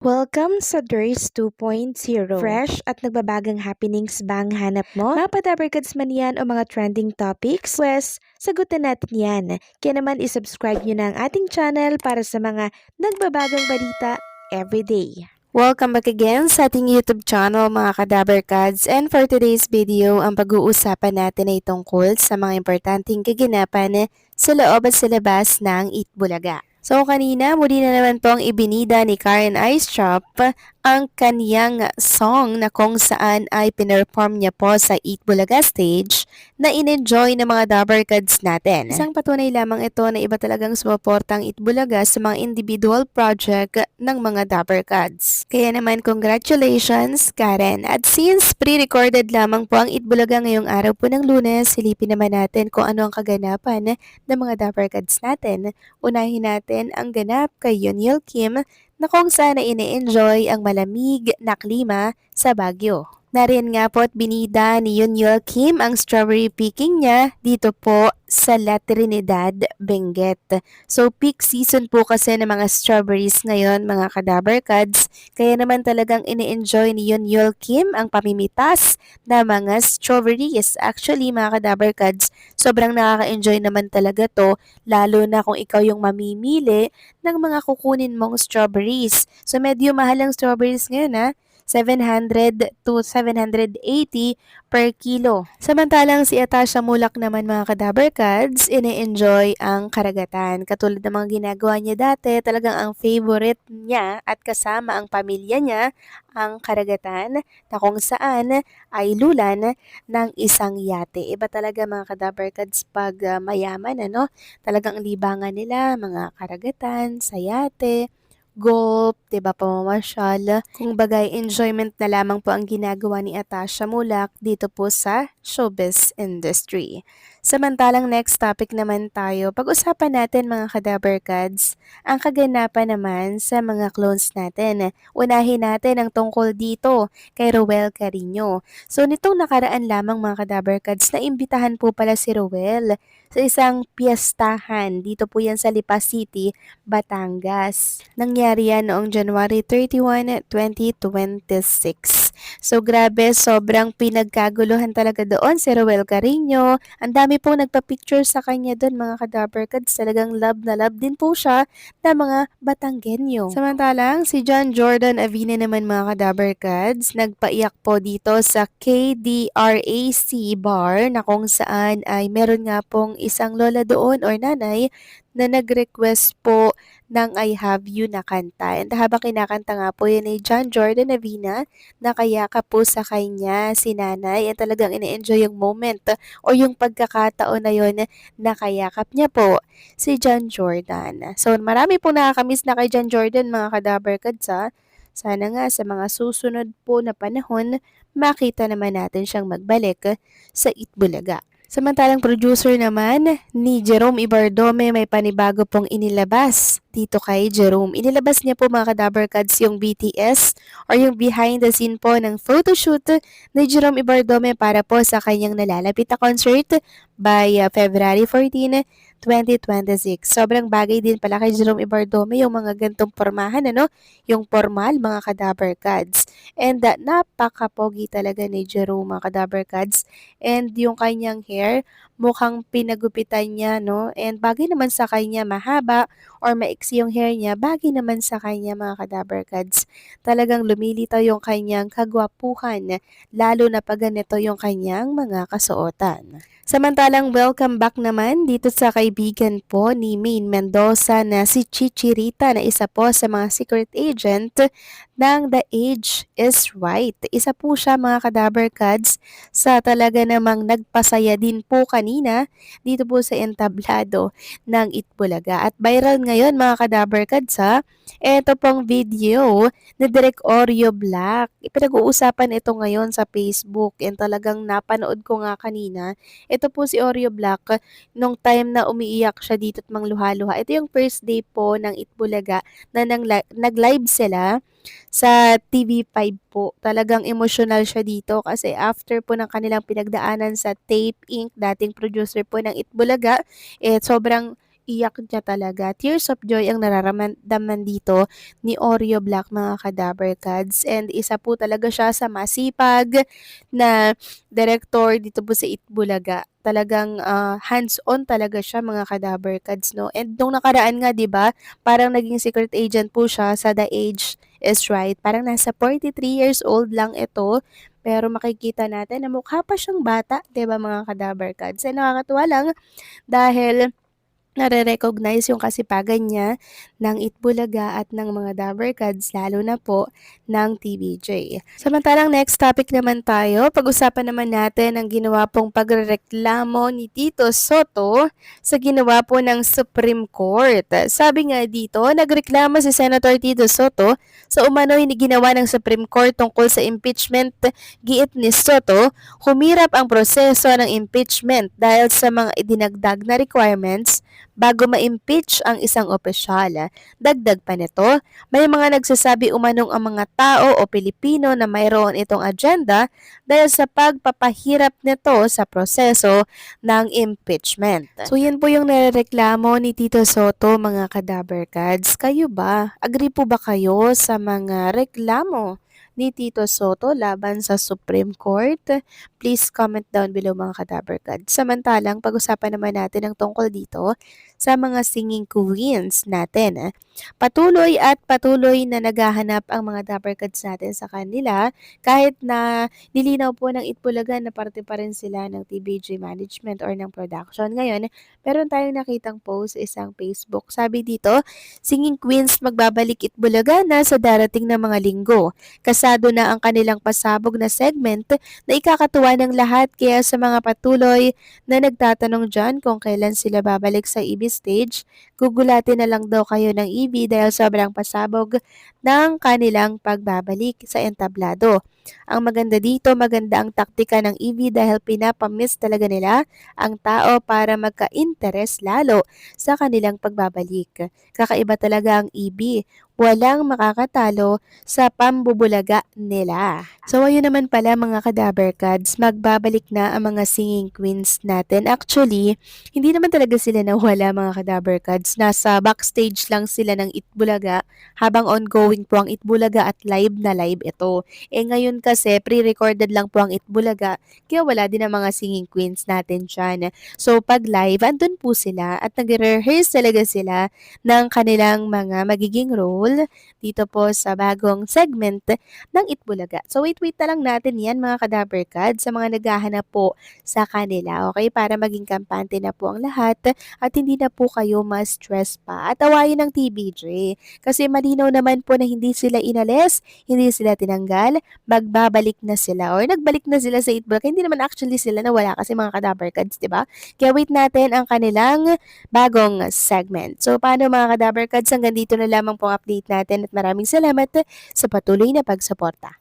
Welcome sa Durs 2.0. Fresh at nagbabagang happenings bang hanap mo? Mga padabarkads man yan o mga trending topics? Pwes, sagutin natin yan. Kaya naman isubscribe nyo na ang ating channel para sa mga nagbabagang balita everyday. Welcome back again sa ating YouTube channel mga kadabarkads, and for today's video, ang pag-uusapan natin ay tungkol sa mga importanteng kaganapan sa loob at sa labas ng Itbulaga. So kanina, muli na naman pong ibinida ni Karen Aistrup ang kaniyang song na kung saan ay pinerform niya po sa Eat Bulaga stage na in-enjoy ng mga Dabarkads natin. Isang patunay lamang ito na iba talagang sumuportang Eat Bulaga sa mga individual project ng mga Dabarkads. Kaya naman congratulations Karen! At since pre-recorded lamang po ang Eat Bulaga ngayong araw po ng Lunes, silipin naman natin kung ano ang kaganapan ng mga Dabarkads natin. Unahin natin ang ganap kay Yuniel Kim na kung saan na ini-enjoy ang malamig na klima sa Baguio. Nariyan nga po at binida ni Yuniel Kim ang strawberry picking niya dito po sa La Trinidad, Benguet. So peak season po kasi ng mga strawberries ngayon mga kadabarkads, kaya naman talagang ini-enjoy ni Yuniel Kim ang pamimitas na mga strawberries. Actually mga kadabarkads, sobrang nakaka-enjoy naman talaga to, lalo na kung ikaw yung mamimili ng mga kukunin mong strawberries. So medyo mahal ang strawberries ngayon 700 to 780 per kilo. Samantalang si Atasha Mulak naman mga kadabarkads, ini-enjoy ang karagatan. Katulad ng mga ginagawa niya dati, talagang ang favorite niya at kasama ang pamilya niya ang karagatan na kung saan ay lulan ng isang yate. Iba talaga mga kadabarkads pag mayaman, Talagang libangan nila, mga karagatan, sa yate, golf, diba, pamamasyal. Kung bagay, enjoyment na lamang po ang ginagawa ni Atasha Mulak dito po sa showbiz industry. Samantalang next topic naman tayo, pag-usapan natin mga kadabarkads, ang kaganapan naman sa mga clones natin. Unahin natin ang tungkol dito kay Roel Carino. So nitong nakaraan lamang mga kadabarkads, na imbitahan po pala si Roel sa isang piyestahan. Dito po yan sa Lipa City, Batangas. Nangyari yan noong January 31, 2026. So grabe, sobrang pinagkaguluhan talaga doon si Roel Carino. Ang dami pong nagpa-picture sa kanya doon mga kadabarkads. Talagang love na love din po siya ng mga Batanggenyo. Samantalang si John Jordan Avina naman mga kadabarkads, nagpaiyak po dito sa KDRAC bar na kung saan ay meron nga pong isang lola doon or nanay na nag-request po ng I Have You na kanta. And habang kinakanta nga po yun ni John Jordan Avina, nakayakap po sa kanya si nanay at talagang ine-enjoy yung moment o yung pagkakataon na yun, nakayakap niya po si John Jordan. So marami po nakakamiss na kay John Jordan mga kadabarkads Sana nga sa mga susunod po na panahon, makita naman natin siyang magbalik sa Itbulaga. Samantalang producer naman ni Jerome Ibardome, may panibago pong inilabas dito kay Jerome. Inilabas niya po mga kadabarkads yung BTS or yung behind the scene po ng photoshoot ni Jerome Ibardome para po sa kanyang nalalapit na concert by February 14, 2026. Sobrang bagay din pala kay Jerome Ibardome yung mga gantong pormahan, Yung formal mga kadabarkads. And napaka-pogi talaga ni Jerome mga kadabarkads. And yung kanyang hair, mukhang pinagupitan niya, And bagay naman sa kanya, mahaba or maiksi yung hair niya, bagay naman sa kanya mga kadabarkads. Talagang lumilitaw yung kanyang kagwapuhan, lalo na pag ganito yung kanyang mga kasuotan. Samantalang welcome back naman dito sa kaibigan po ni Maine Mendoza na si Chichirita na isa po sa mga secret agent ng The Age is Right. Isa po siya mga kadabarkads sa talaga namang nagpasaya din po kanina dito po sa entablado ng Itbulaga. At viral ngayon mga kadabarkads ito pong video na Direk Oreo Black. Ipinag-uusapan ito ngayon sa Facebook and talagang napanood ko nga kanina. Ito po si Oreo Black nung time na umiiyak siya dito at mangluha-luha. Ito yung first day po ng Itbulaga na nag-live sila sa TV5 po. Talagang emotional siya dito kasi after po ng kanilang pinagdaanan sa Tape Inc., dating producer po ng Itbulaga, sobrang iyak niya talaga. Tears of joy ang nararamdaman dito ni Oreo Black mga ka-Dabarkads. And isa po talaga siya sa masipag na director dito po sa Itbulaga. Talagang hands-on talaga siya mga ka-Dabarkads, no? And nung nakaraan nga, 'di ba, parang naging secret agent po siya sa The Age is Right. Parang nasa 43 years old lang ito, pero makikita natin na mukha pa siyang bata, 'di ba mga ka-Dabarkads? And nakakatuwa lang dahil nare-recognize yung kasipagan niya ng Itbulaga at ng mga Dabarkads lalo na po ng TVJ. Samantalang next topic naman tayo, pag-usapan naman natin ang ginawa pong pagrereklamo ni Tito Soto sa ginawa po ng Supreme Court. Sabi nga dito, nagreklamo si Senator Tito Soto sa umano'y ginawa ng Supreme Court tungkol sa impeachment. Giit ni Soto, humirap ang proseso ng impeachment dahil sa mga idinagdag na requirements bago ma-impeach ang isang opisyal. Dagdag pa nito, may mga nagsasabi umanong ang mga tao o Pilipino na mayroon itong agenda dahil sa pagpapahirap nito sa proseso ng impeachment. So yan po yung nireklamo ni Tito Soto mga ka-Dabarkads. Kayo ba? Agree po ba kayo sa mga reklamo ni Tito Soto laban sa Supreme Court? Please comment down below mga ka-Dabarkads. Samantalang pag-usapan naman natin ang tungkol dito sa mga singing queens natin. Patuloy at patuloy na naghahanap ang mga Dabarkads natin sa kanila kahit na nilinaw po ng Itbulaga na parte pa rin sila ng TBJ management or ng production. Ngayon, meron tayong nakitang post sa isang Facebook. Sabi dito, singing queens magbabalik Itbulaga na sa darating na mga linggo. Kasado na ang kanilang pasabog na segment na ikakatuwa ng lahat, kaya sa mga patuloy na nagtatanong dyan kung kailan sila babalik sa EB stage, gugulatin na lang daw kayo ng EB dahil sobrang pasabog ng kanilang pagbabalik sa entablado. Ang maganda dito, maganda ang taktika ng EB dahil pinapamiss talaga nila ang tao para magka-interest lalo sa kanilang pagbabalik. Kakaiba talaga ang EB. Walang makakatalo sa pambubulaga nila. So ayun naman pala mga ka-Dabarkads, magbabalik na ang mga singing queens natin. Actually, hindi naman talaga sila nawala mga ka-Dabarkads. Nasa backstage lang sila ng Itbulaga habang ongoing po ang Itbulaga at live na live ito. Ngayon kasi pre-recorded lang po ang Itbulaga, kaya wala din ang mga singing queens natin dyan. So pag live, andun po sila at nag-rehearse talaga sila ng kanilang mga magiging role dito po sa bagong segment ng Itbulaga. So wait na lang natin yan mga ka-Dabarkads sa mga naghahanap po sa kanila. Okay, para maging kampante na po ang lahat at hindi na po kayo ma-stress pa at awayin ng TBJ. Kasi malinaw naman po na hindi sila inalis, hindi sila tinanggal, magbabalik na sila or nagbalik na sila sa Itbulaga. Hindi naman actually sila nawala kasi mga ka-Dabarkads, di ba? Kaya wait natin ang kanilang bagong segment. So paano mga ka-Dabarkads, hanggang dito na lamang pong update natin at maraming salamat sa patuloy na pagsuporta.